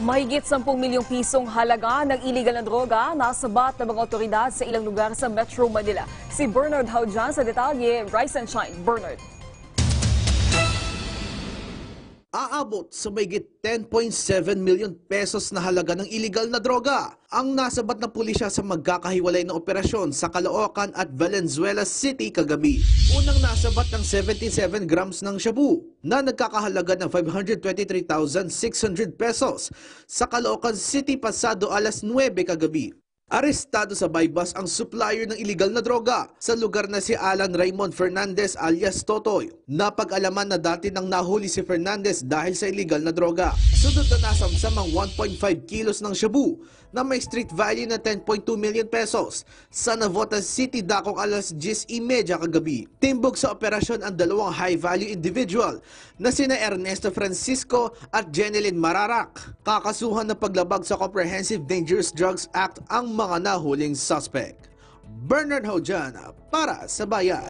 Mahigit 10 milyong pisong halaga ng iligal na droga nasabat ng mga otoridad sa ilang lugar sa Metro Manila. Si Bernard Haujan sa detalye. Rise and shine, Bernard. Aabot sa mahigit 10.7 million pesos na halaga ng iligal na droga ang nasabat ng pulisya sa magkakahiwalay na operasyon sa Caloocan at Valenzuela City kagabi. Unang nasabat ng 77 grams ng shabu na nagkakahalaga ng 523,600 pesos sa Caloocan City pasado alas 9 kagabi. Arestado sa bypass ang supplier ng iligal na droga sa lugar na si Alan Raymond Fernandez alias Totoy. Napag-alaman na dati nang nahuli si Fernandez dahil sa iligal na droga. Sunod na nasamsam ang 1.5 kilos ng shabu na may street value na 10.2 million pesos sa Navotas City dakong alas 10:30 kagabi. Timbog sa operasyon ang dalawang high-value individual na sina Ernesto Francisco at Jeneline Mararak. Kakasuhan ng paglabag sa Comprehensive Dangerous Drugs Act ang mga nahuling suspect. Bernard Haujan para sa Bayan.